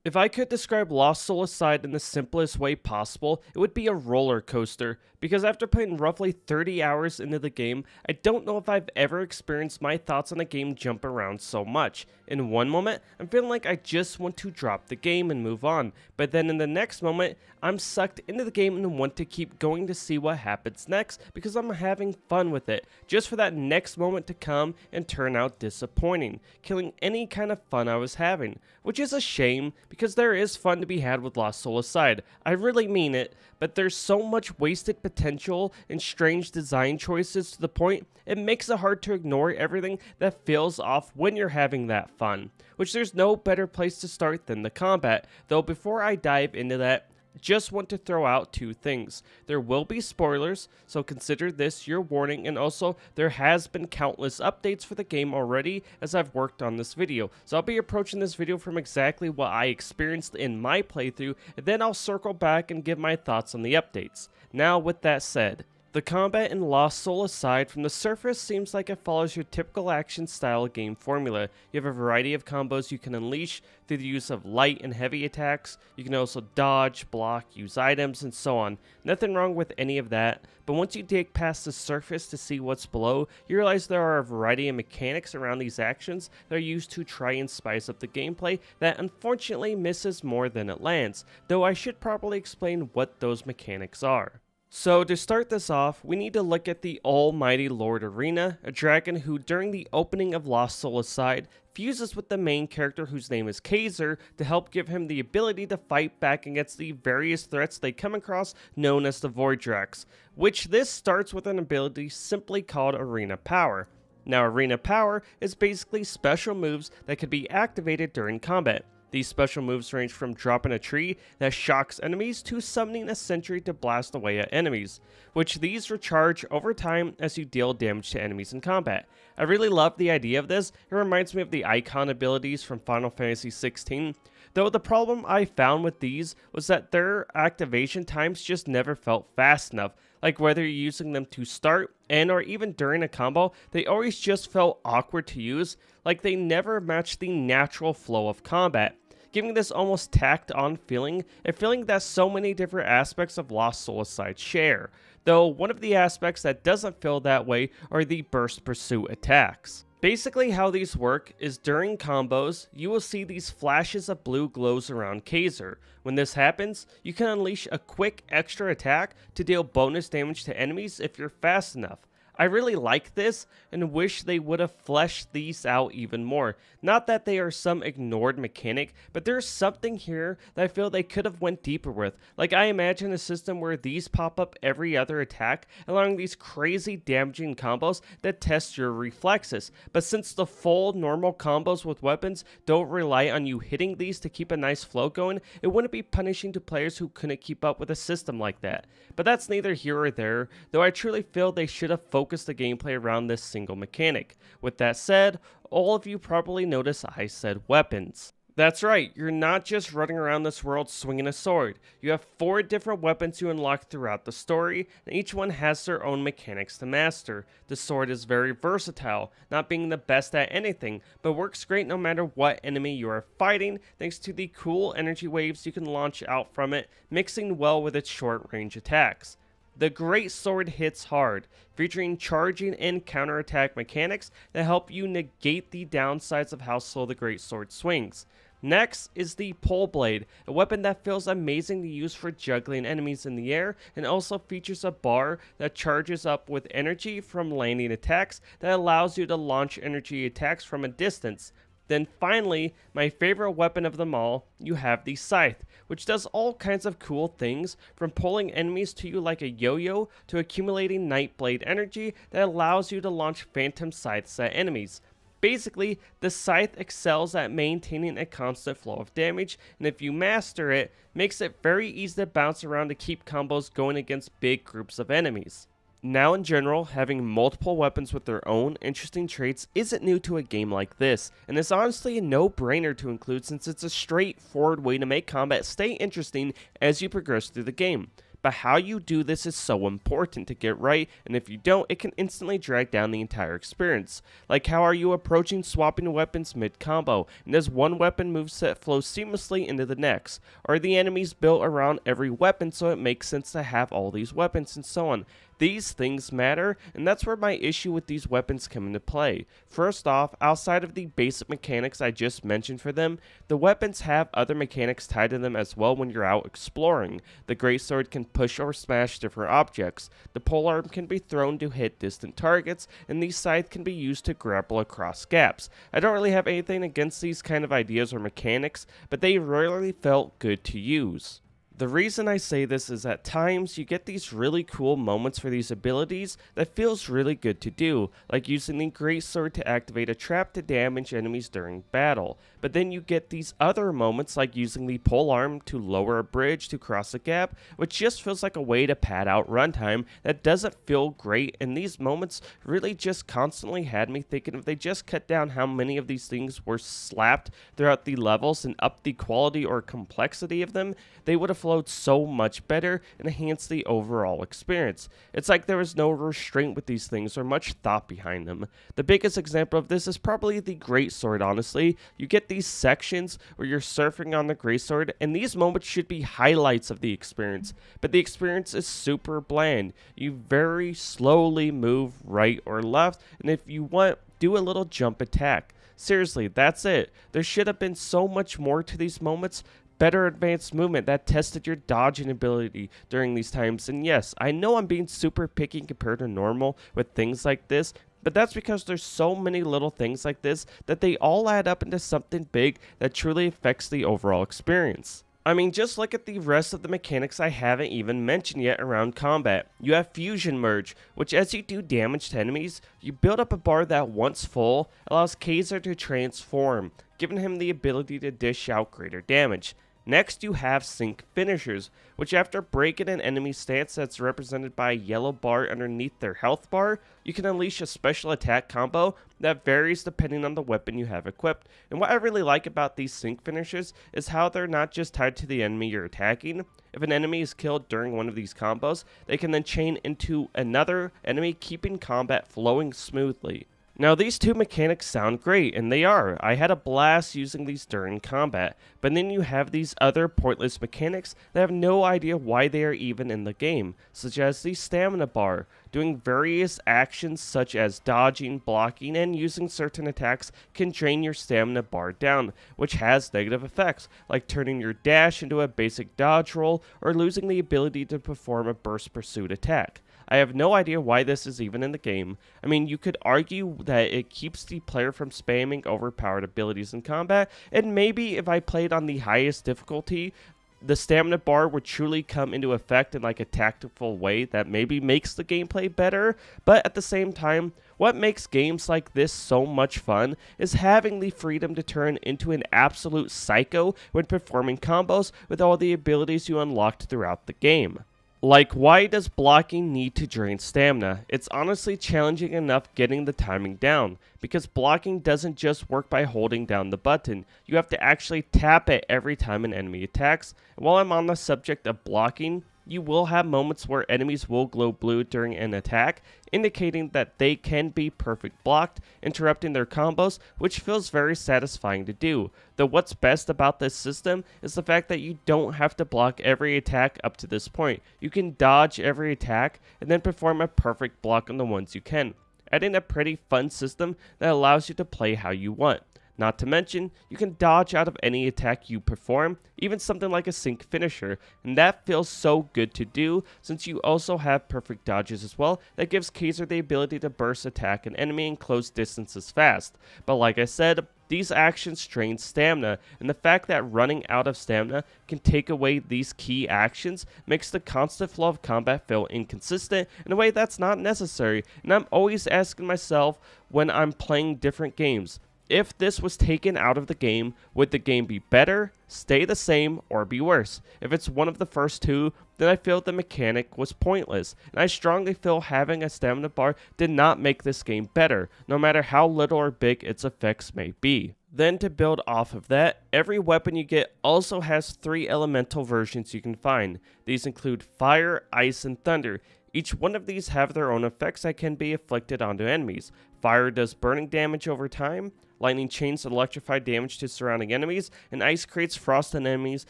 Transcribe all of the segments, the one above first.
If I could describe Lost Soul Aside in the simplest way possible, it would be a roller coaster, because after putting roughly 30 hours into the game, I don't know if I've ever experienced my thoughts on a game jump around so much. In one moment, I'm feeling like I just want to drop the game and move on, but then in the next moment, I'm sucked into the game and want to keep going to see what happens next because I'm having fun with it, just for that next moment to come and turn out disappointing, killing any kind of fun I was having, which is a shame because there is fun to be had with Lost Soul Aside. I really mean it, but there's so much wasted potential and strange design choices to the point it makes it hard to ignore everything that feels off when you're having that fun, which there's no better place to start than the combat, though before I dive into that, just want to throw out two things. There will be spoilers, so consider this your warning, and also there has been countless updates for the game already as I've worked on this video. So I'll be approaching this video from exactly what I experienced in my playthrough, and then I'll circle back and give my thoughts on the updates. Now with that said, the combat in Lost Soul Aside from the surface seems like it follows your typical action style game formula. You have a variety of combos you can unleash through the use of light and heavy attacks. You can also dodge, block, use items, and so on. Nothing wrong with any of that, but once you dig past the surface to see what's below, you realize there are a variety of mechanics around these actions that are used to try and spice up the gameplay that unfortunately misses more than it lands, though I should probably explain what those mechanics are. So to start this off, we need to look at the almighty Lord Arena, a dragon who during the opening of Lost Soul Aside fuses with the main character whose name is Kaiser to help give him the ability to fight back against the various threats they come across known as the Voidraks, which this starts with an ability simply called Arena Power. Now Arena Power is basically special moves that can be activated during combat. These special moves range from dropping a tree that shocks enemies to summoning a sentry to blast away at enemies, which these recharge over time as you deal damage to enemies in combat. I really love the idea of this. It reminds me of the icon abilities from Final Fantasy XVI, though the problem I found with these was that their activation times just never felt fast enough. Like whether you're using them to start and or even during a combo, they always just felt awkward to use, like they never matched the natural flow of combat, giving this almost tacked on feeling, a feeling that so many different aspects of Lost Soul Aside share, though one of the aspects that doesn't feel that way are the burst pursuit attacks. Basically how these work is during combos, you will see these flashes of blue glows around Kaiser. When this happens, you can unleash a quick extra attack to deal bonus damage to enemies if you're fast enough. I really like this and wish they would have fleshed these out even more. Not that they are some ignored mechanic, but there's something here that I feel they could have went deeper with. Like I imagine a system where these pop up every other attack, allowing these crazy damaging combos that test your reflexes. But since the full normal combos with weapons don't rely on you hitting these to keep a nice flow going, it wouldn't be punishing to players who couldn't keep up with a system like that. But that's neither here or there, though I truly feel they should have focus the gameplay around this single mechanic. With that said, all of you probably notice I said weapons. That's right, you're not just running around this world swinging a sword. You have 4 different weapons you unlock throughout the story, and each one has their own mechanics to master. The sword is very versatile, not being the best at anything, but works great no matter what enemy you are fighting thanks to the cool energy waves you can launch out from it, mixing well with its short range attacks. The Great Sword hits hard, featuring charging and counterattack mechanics that help you negate the downsides of how slow the Great Sword swings. Next is the Pole Blade, a weapon that feels amazing to use for juggling enemies in the air and also features a bar that charges up with energy from landing attacks that allows you to launch energy attacks from a distance. Then finally, my favorite weapon of them all, you have the Scythe, which does all kinds of cool things, from pulling enemies to you like a yo-yo to accumulating Nightblade energy that allows you to launch phantom scythes at enemies. Basically, the Scythe excels at maintaining a constant flow of damage, and if you master it, makes it very easy to bounce around to keep combos going against big groups of enemies. Now in general, having multiple weapons with their own interesting traits isn't new to a game like this, and it's honestly a no-brainer to include since it's a straightforward way to make combat stay interesting as you progress through the game. but how you do this is so important to get right, and if you don't, it can instantly drag down the entire experience. Like, how are you approaching swapping weapons mid-combo, and does one weapon moveset flow seamlessly into the next? Are the enemies built around every weapon so it makes sense to have all these weapons, and so on? These things matter, and that's where my issue with these weapons come into play. First off, outside of the basic mechanics I just mentioned for them, the weapons have other mechanics tied to them as well when you're out exploring. The greatsword can push or smash different objects, the polearm can be thrown to hit distant targets, and the scythe can be used to grapple across gaps. I don't really have anything against these kind of ideas or mechanics, but they rarely felt good to use. The reason I say this is at times you get these really cool moments for these abilities that feels really good to do, like using the greatsword to activate a trap to damage enemies during battle. But then you get these other moments like using the polearm to lower a bridge to cross a gap, which just feels like a way to pad out runtime that doesn't feel great, and these moments really just constantly had me thinking if they just cut down how many of these things were slapped throughout the levels and upped the quality or complexity of them, they would have flowed so much better and enhanced the overall experience. It's like there was no restraint with these things or much thought behind them. The biggest example of this is probably the greatsword, honestly. You get these sections where you're surfing on the greatsword, and these moments should be highlights of the experience, but the experience is super bland. You very slowly move right or left, and if you want, do a little jump attack. Seriously, that's it. There should have been so much more to these moments. Better advanced movement that tested your dodging ability during these times. And yes, I know I'm being super picky compared to normal with things like this, but that's because there's so many little things like this that they all add up into something big that truly affects the overall experience. I mean, just look at the rest of the mechanics I haven't even mentioned yet around combat. You have Fusion Merge, which as you do damage to enemies, you build up a bar that once full allows Kaiser to transform, giving him the ability to dish out greater damage. Next, you have Sync Finishers, which after breaking an enemy's stance that's represented by a yellow bar underneath their health bar, you can unleash a special attack combo that varies depending on the weapon you have equipped. And what I really like about these Sync Finishers is how they're not just tied to the enemy you're attacking. If an enemy is killed during one of these combos, they can then chain into another enemy, keeping combat flowing smoothly. Now these two mechanics sound great, and they are. I had a blast using these during combat, but then you have these other pointless mechanics that have no idea why they are even in the game, such as the stamina bar. Doing various actions such as dodging, blocking, and using certain attacks can drain your stamina bar down, which has negative effects, like turning your dash into a basic dodge roll or losing the ability to perform a burst pursuit attack. I have no idea why this is even in the game. I mean, you could argue that it keeps the player from spamming overpowered abilities in combat, and maybe if I played on the highest difficulty, the stamina bar would truly come into effect in like a tactical way that maybe makes the gameplay better, but at the same time, what makes games like this so much fun is having the freedom to turn into an absolute psycho when performing combos with all the abilities you unlocked throughout the game. Like, why does blocking need to drain stamina? It's honestly challenging enough getting the timing down, because blocking doesn't just work by holding down the button. You have to actually tap it every time an enemy attacks. And while I'm on the subject of blocking, you will have moments where enemies will glow blue during an attack, indicating that they can be perfect blocked, interrupting their combos, which feels very satisfying to do. Though what's best about this system is the fact that you don't have to block every attack up to this point. You can dodge every attack and then perform a perfect block on the ones you can, adding a pretty fun system that allows you to play how you want. Not to mention, you can dodge out of any attack you perform, even something like a Sync Finisher, and that feels so good to do since you also have perfect dodges as well that gives Kaiser the ability to burst attack an enemy in close distances fast. But like I said, these actions drain stamina, and the fact that running out of stamina can take away these key actions makes the constant flow of combat feel inconsistent in a way that's not necessary, and I'm always asking myself when I'm playing different games, if this was taken out of the game, would the game be better, stay the same, or be worse? If it's one of the first two, then I feel the mechanic was pointless, and I strongly feel having a stamina bar did not make this game better, no matter how little or big its effects may be. Then to build off of that, every weapon you get also has 3 elemental versions you can find. These include fire, ice, and thunder. Each one of these have their own effects that can be inflicted onto enemies. Fire does burning damage over time, lightning chains electrify damage to surrounding enemies, and ice creates frost on enemies,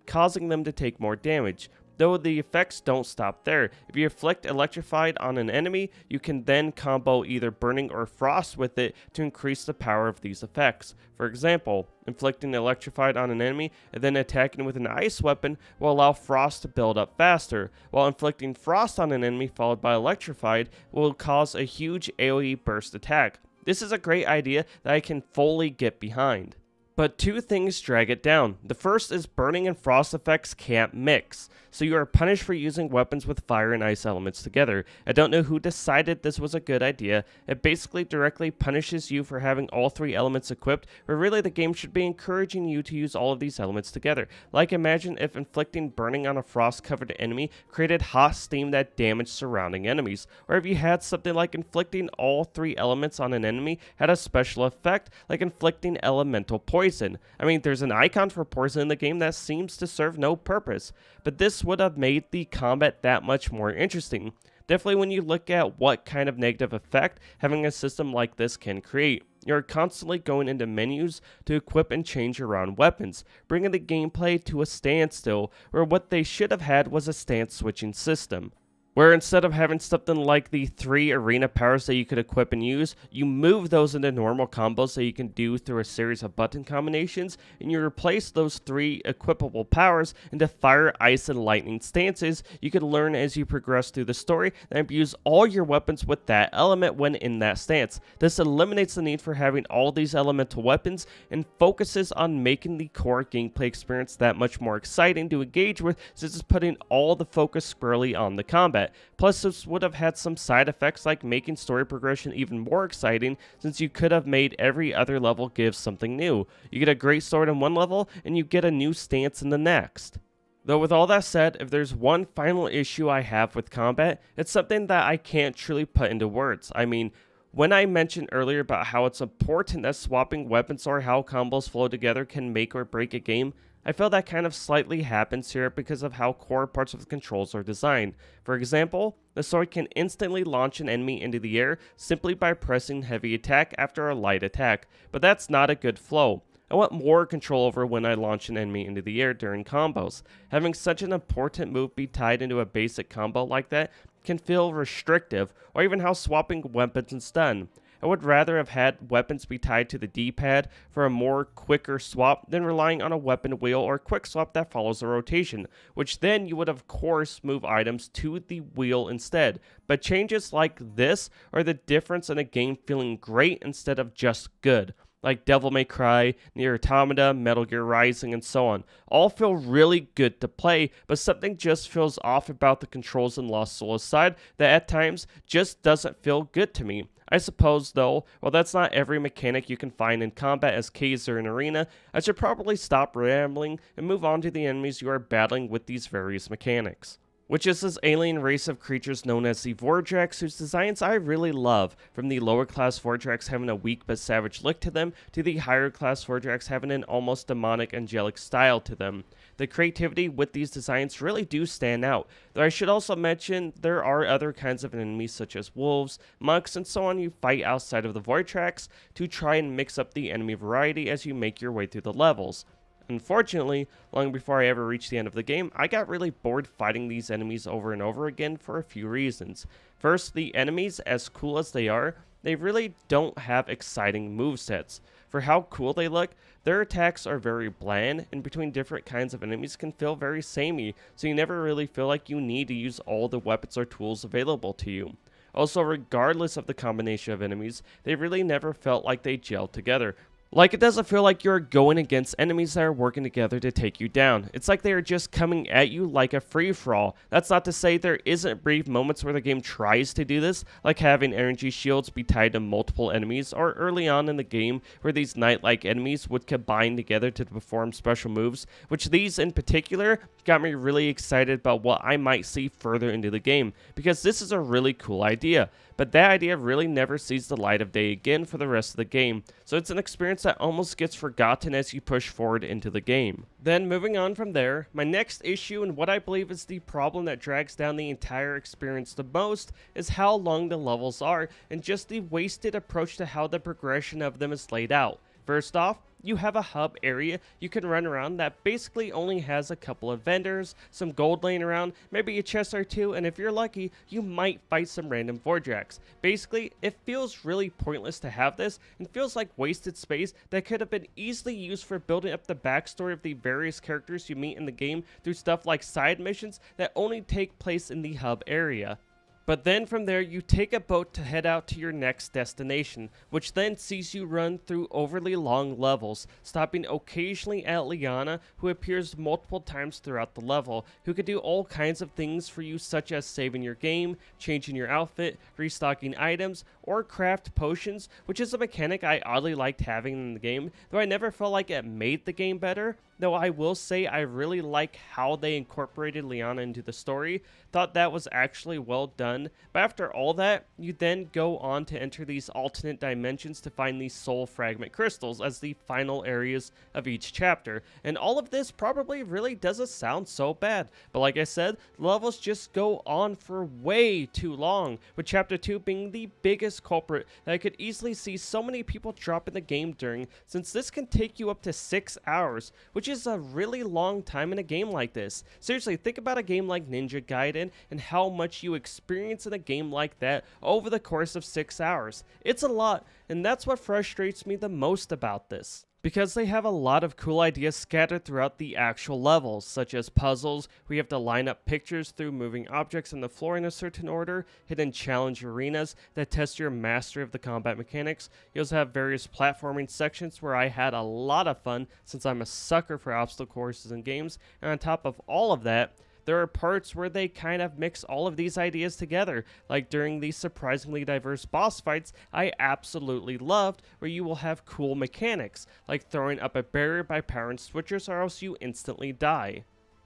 causing them to take more damage. Though the effects don't stop there. If you inflict electrified on an enemy, you can then combo either burning or frost with it to increase the power of these effects. For example, inflicting electrified on an enemy and then attacking with an ice weapon will allow frost to build up faster, while inflicting frost on an enemy followed by electrified will cause a huge AoE burst attack. This is a great idea that I can fully get behind. But 2 things drag it down. The first is burning and frost effects can't mix, so you are punished for using weapons with fire and ice elements together. I don't know who decided this was a good idea. It basically directly punishes you for having all 3 elements equipped, where really the game should be encouraging you to use all of these elements together. Like, imagine if inflicting burning on a frost-covered enemy created hot steam that damaged surrounding enemies, or if you had something like inflicting all 3 elements on an enemy had a special effect, like inflicting elemental poison. I mean, there's an icon for poison in the game that seems to serve no purpose, but this would have made the combat that much more interesting. Definitely when you look at what kind of negative effect having a system like this can create. You're constantly going into menus to equip and change around weapons, bringing the gameplay to a standstill, where what they should have had was a stance switching system, where instead of having something like the 3 arena powers that you could equip and use, you move those into normal combos that you can do through a series of button combinations, and you replace those 3 equipable powers into fire, ice, and lightning stances you can learn as you progress through the story, and use all your weapons with that element when in that stance. This eliminates the need for having all these elemental weapons and focuses on making the core gameplay experience that much more exciting to engage with, since it's putting all the focus squarely on the combat. Plus, this would have had some side effects like making story progression even more exciting, since you could have made every other level give something new. You get a great sword in one level, and you get a new stance in the next. Though with all that said, if there's one final issue I have with combat, it's something that I can't truly put into words. I mean, when I mentioned earlier about how it's important that swapping weapons or how combos flow together can make or break a game, I feel that kind of slightly happens here because of how core parts of the controls are designed. For example, the sword can instantly launch an enemy into the air simply by pressing heavy attack after a light attack, but that's not a good flow. I want more control over when I launch an enemy into the air during combos. Having such an important move be tied into a basic combo like that can feel restrictive, or even how swapping weapons is done. I would rather have had weapons be tied to the D-pad for a more quicker swap than relying on a weapon wheel or quick swap that follows a rotation, which then you would of course move items to the wheel instead. But changes like this are the difference in a game feeling great instead of just good. Like Devil May Cry, Nier Automata, Metal Gear Rising, and so on. All feel really good to play, but something just feels off about the controls in Lost Souls side that at times just doesn't feel good to me. I suppose, though, while that's not every mechanic you can find in combat as Kaiser in Arena, I should probably stop rambling and move on to the enemies you are battling with these various mechanics, which is this alien race of creatures known as the Vordrax, whose designs I really love, from the lower class Vordrax having a weak but savage look to them, to the higher class Vordrax having an almost demonic angelic style to them. The creativity with these designs really do stand out, though I should also mention there are other kinds of enemies such as wolves, monks, and so on you fight outside of the Vordrax to try and mix up the enemy variety as you make your way through the levels. Unfortunately, long before I ever reached the end of the game, I got really bored fighting these enemies over and over again for a few reasons. First, the enemies, as cool as they are, they really don't have exciting movesets. For how cool they look, their attacks are very bland, and between different kinds of enemies can feel very samey, so you never really feel like you need to use all the weapons or tools available to you. Also, regardless of the combination of enemies, they really never felt like they gelled together. Like, it doesn't feel like you're going against enemies that are working together to take you down. It's like they are just coming at you like a free-for-all. That's not to say there isn't brief moments where the game tries to do this, like having energy shields be tied to multiple enemies, or early on in the game where these knight-like enemies would combine together to perform special moves, which these in particular got me really excited about what I might see further into the game, because this is a really cool idea. but that idea really never sees the light of day again for the rest of the game, so it's an experience that almost gets forgotten as you push forward into the game. Then moving on from there, my next issue and what I believe is the problem that drags down the entire experience the most is how long the levels are and just the wasted approach to how the progression of them is laid out. First off, you have a hub area you can run around that basically only has a couple of vendors, some gold laying around, maybe a chest or two, and if you're lucky, you might fight some random vorjacks. Basically, it feels really pointless to have this and feels like wasted space that could have been easily used for building up the backstory of the various characters you meet in the game through stuff like side missions that only take place in the hub area. But then from there, you take a boat to head out to your next destination, which then sees you run through overly long levels, stopping occasionally at Liana, who appears multiple times throughout the level, who can do all kinds of things for you, such as saving your game, changing your outfit, restocking items, or craft potions, which is a mechanic I oddly liked having in the game, though I never felt like it made the game better. Though I will say I really like how they incorporated Liana into the story, thought that was actually well done, but after all that, you then go on to enter these alternate dimensions to find these soul fragment crystals as the final areas of each chapter, and all of this probably really doesn't sound so bad, but like I said, the levels just go on for way too long, with chapter 2 being the biggest culprit that I could easily see so many people drop in the game during, since this can take you up to 6 hours, which is a really long time in a game like this. Seriously, think about a game like Ninja Gaiden and how much you experience in a game like that over the course of 6 hours. It's a lot, and that's what frustrates me the most about this, because they have a lot of cool ideas scattered throughout the actual levels, such as puzzles where you have to line up pictures through moving objects on the floor in a certain order, hidden challenge arenas that test your mastery of the combat mechanics. You also have various platforming sections where I had a lot of fun since I'm a sucker for obstacle courses in games, and on top of all of that, there are parts where they kind of mix all of these ideas together, like during these surprisingly diverse boss fights I absolutely loved, where you will have cool mechanics, like throwing up a barrier by powering switchers or else you instantly die.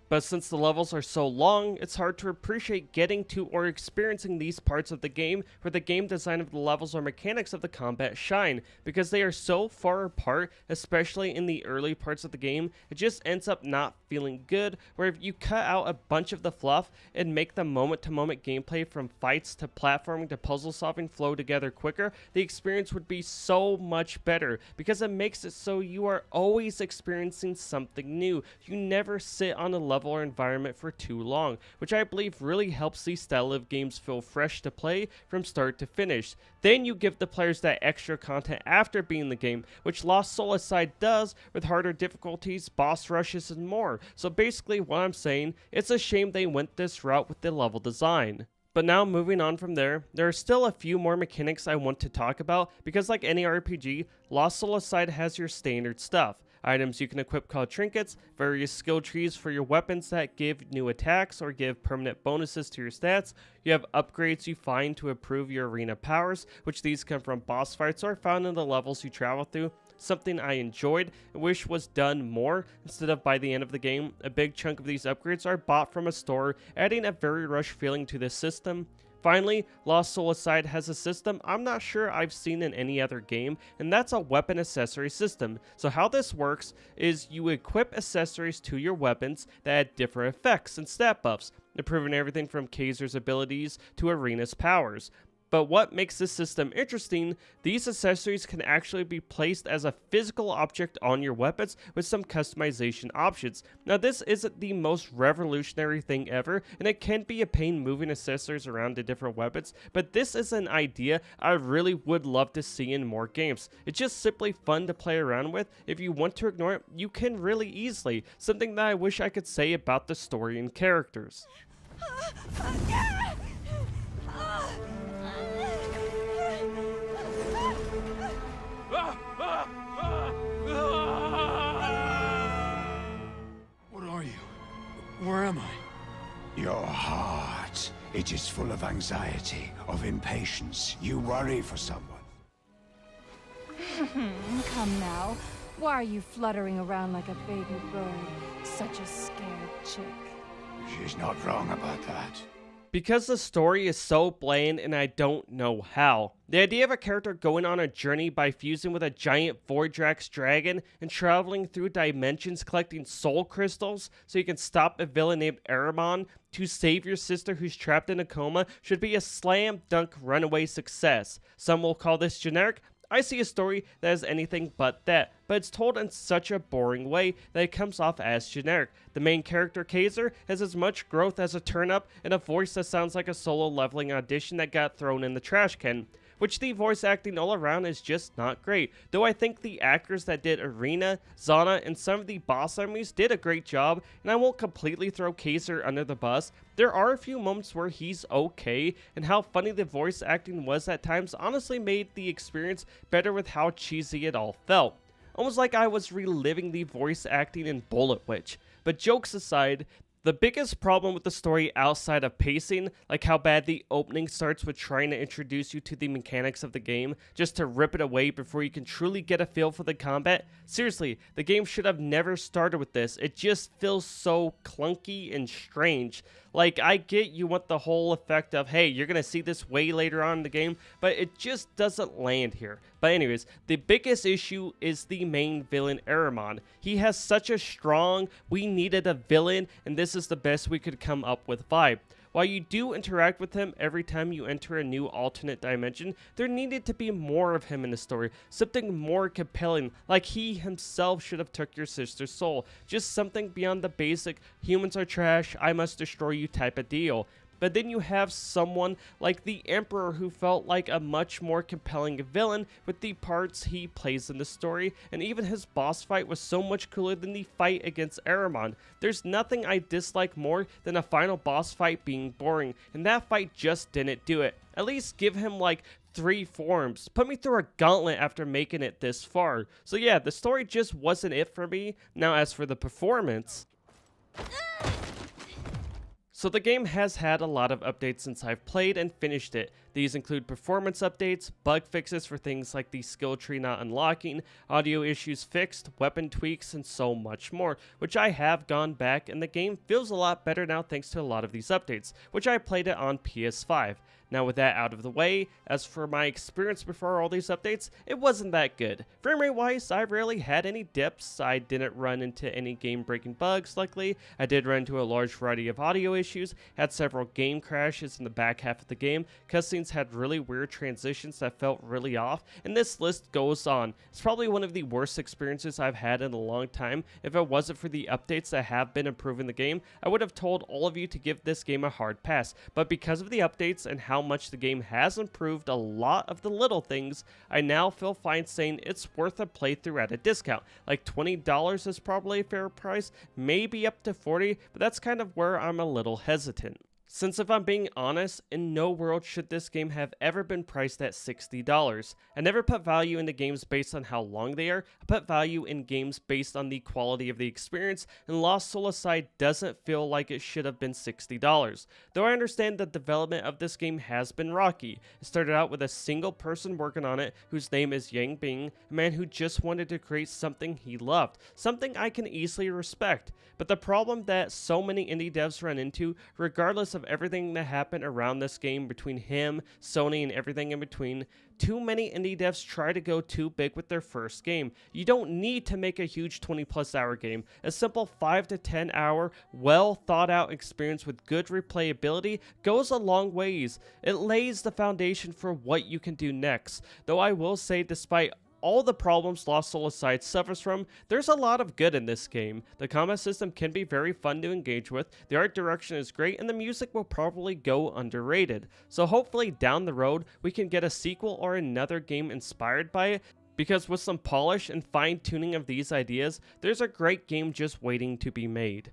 But since the levels are so long, it's hard to appreciate getting to or experiencing these parts of the game where the game design of the levels or mechanics of the combat shine, because they are so far apart, especially in the early parts of the game, it just ends up not feeling good, where if you cut out a bunch of the fluff and make the moment-to-moment gameplay from fights to platforming to puzzle solving flow together quicker, the experience would be so much better, because it makes it so you are always experiencing something new. You never sit on a level or environment for too long, which I believe really helps these style of games feel fresh to play from start to finish. Then you give the players that extra content after beating the game, which Lost Soul Aside does with harder difficulties, boss rushes, and more. So basically what I'm saying, it's a shame they went this route with the level design. But now moving on from there are still a few more mechanics I want to talk about, because like any RPG, Lost Soul Aside has your standard stuff. Items you can equip called trinkets, various skill trees for your weapons that give new attacks or give permanent bonuses to your stats. You have upgrades you find to improve your arena powers, which these come from boss fights or found in the levels you travel through. Something I enjoyed and wish was done more instead of by the end of the game. A big chunk of these upgrades are bought from a store, adding a very rush feeling to this system. Finally, Lost Soul Aside has a system I'm not sure I've seen in any other game, and that's a weapon accessory system. So how this works is you equip accessories to your weapons that add different effects and stat buffs, improving everything from Kaiser's abilities to Arena's powers. But what makes this system interesting, these accessories can actually be placed as a physical object on your weapons with some customization options. Now this isn't the most revolutionary thing ever, and it can be a pain moving accessories around to different weapons, but this is an idea I really would love to see in more games. It's just simply fun to play around with. If you want to ignore it, you can really easily, something that I wish I could say about the story and characters. What are you? Where am I? Your heart. It is full of anxiety, of impatience. You worry for someone. Come now. Why are you fluttering around like a baby bird? Such a scared chick. She's not wrong about that. Because the story is so bland and I don't know how. The idea of a character going on a journey by fusing with a giant Vordrax dragon and traveling through dimensions collecting soul crystals so you can stop a villain named Aramon to save your sister who's trapped in a coma should be a slam dunk runaway success. Some will call this generic. I see a story that is anything but that, but it's told in such a boring way that it comes off as generic. The main character, Kaiser, has as much growth as a turn-up and a voice that sounds like a solo leveling audition that got thrown in the trash can, which the voice acting all around is just not great, though I think the actors that did Arena, Zana, and some of the boss enemies did a great job, and I won't completely throw Kaiser under the bus. There are a few moments where he's okay, and how funny the voice acting was at times honestly made the experience better with how cheesy it all felt. Almost like I was reliving the voice acting in Bullet Witch. But jokes aside, the biggest problem with the story outside of pacing, like how bad the opening starts with trying to introduce you to the mechanics of the game, just to rip it away before you can truly get a feel for the combat. Seriously, the game should have never started with this. It just feels so clunky and strange. Like, I get you want the whole effect of, hey, you're gonna see this way later on in the game, but it just doesn't land here. But anyways, the biggest issue is the main villain, Aramon. He has such a strong, we needed a villain, and this is the best we could come up with vibe. While you do interact with him every time you enter a new alternate dimension, there needed to be more of him in the story, something more compelling, like he himself should have took your sister's soul, just something beyond the basic humans are trash, I must destroy you type of deal. But then you have someone like the Emperor who felt like a much more compelling villain with the parts he plays in the story, and even his boss fight was so much cooler than the fight against Aramon. There's nothing I dislike more than a final boss fight being boring, and that fight just didn't do it. At least give him like 3 forms. Put me through a gauntlet after making it this far. So yeah, the story just wasn't it for me. Now as for the performance, so the game has had a lot of updates since I've played and finished it. These include performance updates, bug fixes for things like the skill tree not unlocking, audio issues fixed, weapon tweaks, and so much more, which I have gone back and the game feels a lot better now thanks to a lot of these updates, which I played it on PS5. Now with that out of the way, as for my experience before all these updates, it wasn't that good. Frame rate wise, I rarely had any dips, I didn't run into any game breaking bugs luckily, I did run into a large variety of audio issues, had several game crashes in the back half of the game, cutscenes had really weird transitions that felt really off, and this list goes on. It's probably one of the worst experiences I've had in a long time. If it wasn't for the updates that have been improving the game, I would have told all of you to give this game a hard pass, but because of the updates and how much the game has improved a lot of the little things, I now feel fine saying it's worth a playthrough at a discount. Like $20 is probably a fair price, maybe up to $40, but that's kind of where I'm a little hesitant. Since if I'm being honest, in no world should this game have ever been priced at $60. I never put value into games based on how long they are, I put value in games based on the quality of the experience, and Lost Soul aside doesn't feel like it should have been $60. Though I understand the development of this game has been rocky. It started out with a single person working on it whose name is Yang Bing, a man who just wanted to create something he loved, something I can easily respect. But the problem that so many indie devs run into, regardless of everything that happened around this game between him, Sony, and everything in between, too many indie devs try to go too big with their first game. You don't need to make a huge 20+ hour game. A simple 5 to 10 hour, well thought out experience with good replayability goes a long ways. It lays the foundation for what you can do next. Though I will say, despite all the problems Lost Soul aside suffers from, there's a lot of good in this game. The combat system can be very fun to engage with, the art direction is great, and the music will probably go underrated. So hopefully down the road, we can get a sequel or another game inspired by it, because with some polish and fine tuning of these ideas, there's a great game just waiting to be made.